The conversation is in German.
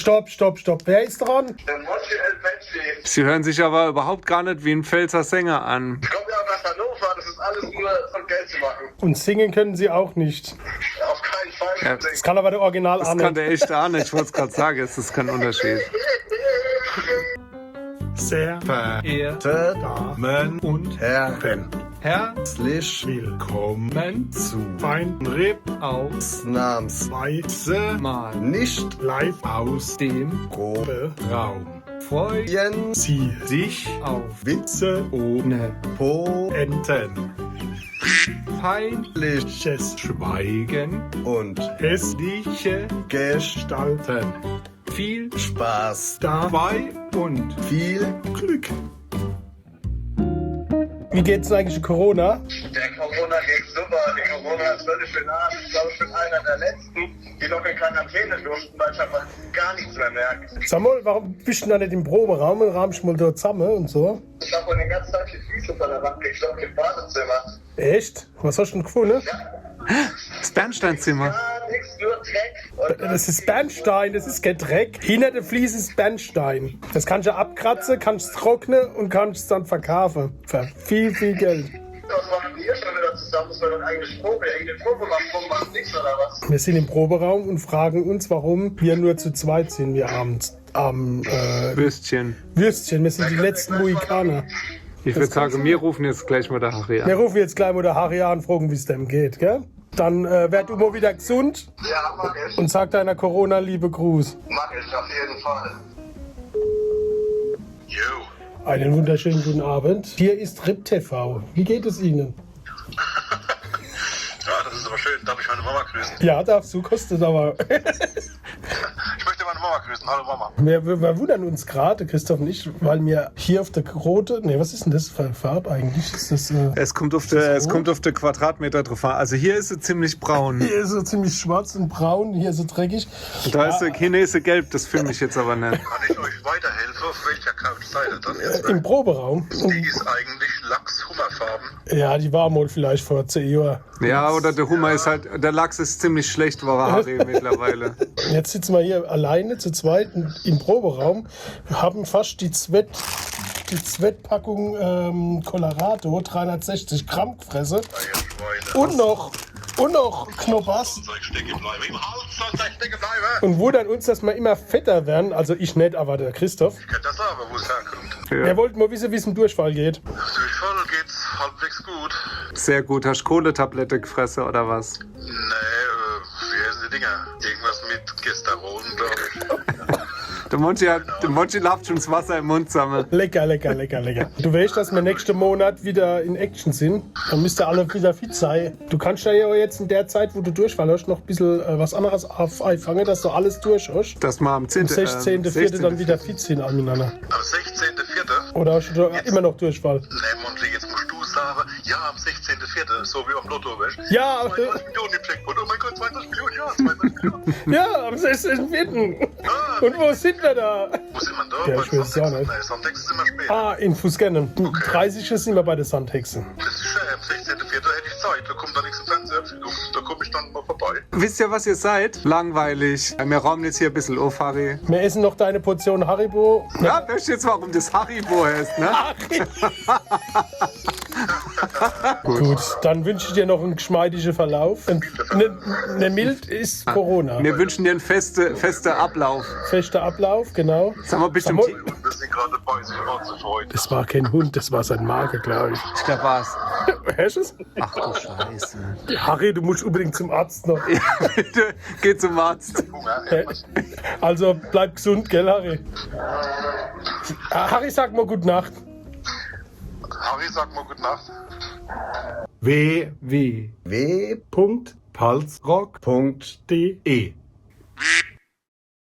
Stopp, stopp, stopp. Wer ist dran? Der Mochi El Benji. Sie hören sich aber überhaupt gar nicht wie ein Pfälzer Sänger an. Ich komme ja auch nach Hannover, das ist alles nur von Geld zu machen. Und singen können Sie auch nicht. Auf keinen Fall. Ja. Das kann aber der Original Das auch kann nicht. der echte auch nicht. Ich wollte es gerade sagen, es ist kein Unterschied. Sehr Verehrte Damen und Herren, herzlich willkommen zu Feinripp ausnahmsweise Mal nicht live aus dem Proberaum. Freuen Sie sich auf Witze ohne Poenten, peinliches Schweigen und hässliche Gestalten, viel Spaß dabei. und viel Glück. Wie geht's denn eigentlich Corona? Der Corona geht super. Die Corona ist völlig für den Arsch. Ich glaube, ich bin einer der Letzten, die noch in Quarantäne durften, weil ich einfach gar nichts mehr merke. Sag mal, warum bist du denn da nicht im Proberaum und rahmst mal dort zusammen und so? Ich habe den ganzen Tag die Füße von der Wand geklebt im Badezimmer. Echt? Was hast du denn gefunden? das Bernsteinzimmer. Gar nichts, nur Dreck. Und Das ist Bernstein, das ist kein Dreck. Hinter der Fliese ist Bernstein. Das kannst du abkratzen, kannst es trocknen und kannst es dann verkaufen. Für viel, viel Geld. was machen wir schon wieder zusammen? Das war doch eigentlich Probe. Irgendeine Probe macht nichts oder was? Wir sind im Proberaum und fragen uns, warum wir nur zu zweit sind, wir abends am Würstchen. Würstchen. Wir sind die letzten Mohikaner. Ich würde sagen, wir rufen jetzt gleich mal der Harry an. Wir rufen jetzt gleich mal der Harry an und fragen, wie es dem geht, gell? Dann werd du mal wieder gesund Ja, mach ich. und sag deiner Corona liebe Gruß. Mach ich auf jeden Fall. Jo. Einen wunderschönen guten Abend. Hier ist RIP TV. Wie geht es Ihnen? Ja, das ist aber schön. Darf ich meine Mama grüßen? Ja, darfst du, kostet aber. Ich möchte meine Mama grüßen. Hallo Mama. Wir wundern uns gerade, Christoph und ich, weil mir hier auf der rote, nee, was ist denn das für Farbe eigentlich? Ist das, Es kommt auf den Quadratmeter drauf an. Also hier ist sie ziemlich braun. hier ist so ziemlich schwarz und braun, hier so dreckig. Und da ist sie Chinese gelb, das filme ich jetzt aber nicht. Kann ich euch weiterhelfen? Auf welcher Couch seid ihr dann jetzt? Im Proberaum. Die ist eigentlich Lachs-Hummerfarben. Ja, die war mal vielleicht vor 10 Jahren. Ja, oder der Hummer ist halt, der Lachs ist ziemlich schlecht, war Harry mittlerweile. Jetzt sitzen wir hier alleine zu zweit im Proberaum. Wir haben fast die Zwettpackung Colorado 360 Gramm gefressen. Und noch Knoppers. Soll ich stecken bleiben? Im Hals soll ich stecken bleiben? Und wundern uns, dass wir immer fetter werden. Also ich nicht, aber der Christoph. Ich kann das aber, wo es herkommt. Wir wollten mal wissen, wie es im Durchfall geht. Durchfall geht's halbwegs gut. Sehr gut, hast du Kohletablette gefressen oder was? Nee, wie heißen die Dinger? Irgendwas mit Gestaron, glaube ich. Der Monchi lauft schon das Wasser im Mund zusammen. Lecker, lecker, lecker, lecker. Du weißt, dass wir nächsten Monat wieder in Action sind. Dann müsst ihr alle wieder fit sein. Du kannst ja jetzt in der Zeit, wo du Durchfall hast, noch ein bisschen was anderes auffangen, dass du alles durch hast. Dass wir am 10. Am 16.04. dann wieder fit sind miteinander. Am 16.04. Oder hast du immer noch Durchfall? Nee, Monchi, jetzt musst du sagen, ja, am 16.04. So wie am Lotto, weißt du? Ja, 22 Millionen im Jackpot. Oh mein Gott, 22 Millionen, ja, 22 Millionen. ja, am 16.04. Und wo sind wir da? Wo sind wir da? Ja, Bei ich weiß es auch nicht. Nee, Sonntags ist immer spät. Ah, in Fußgängern. 30 sind wir bei der Sandhexe. Das ist schön, am 16.04. hätte ich Zeit. Da kommt dann nichts im Fernseher. Da komme ich dann mal vorbei. Wisst ihr, was ihr seid? Langweilig. Wir räumen jetzt hier ein bisschen auf, Harry. Wir essen noch deine Portion Haribo. Ja, wisst ihr jetzt, warum das Haribo heißt, ne? Gut, dann wünsche ich dir noch einen geschmeidigen Verlauf. Ne Mild ist Corona. Wir wünschen dir einen fester Ablauf. Fester Ablauf, genau. Sagen wir bestimmt. Und wir sind gerade dabei, sich anzufreuen. Das war kein Hund, das war sein Magen, glaube ich. Ich glaube, war's. Hörst du es? Ach du Scheiße. Harry, du musst unbedingt zum Arzt noch. Ja, bitte, geh zum Arzt. Hunger, Also bleib gesund, gell, Harry? Harry, sag mal gute Nacht. Harry, sag mal gute Nacht. www.palzrock.de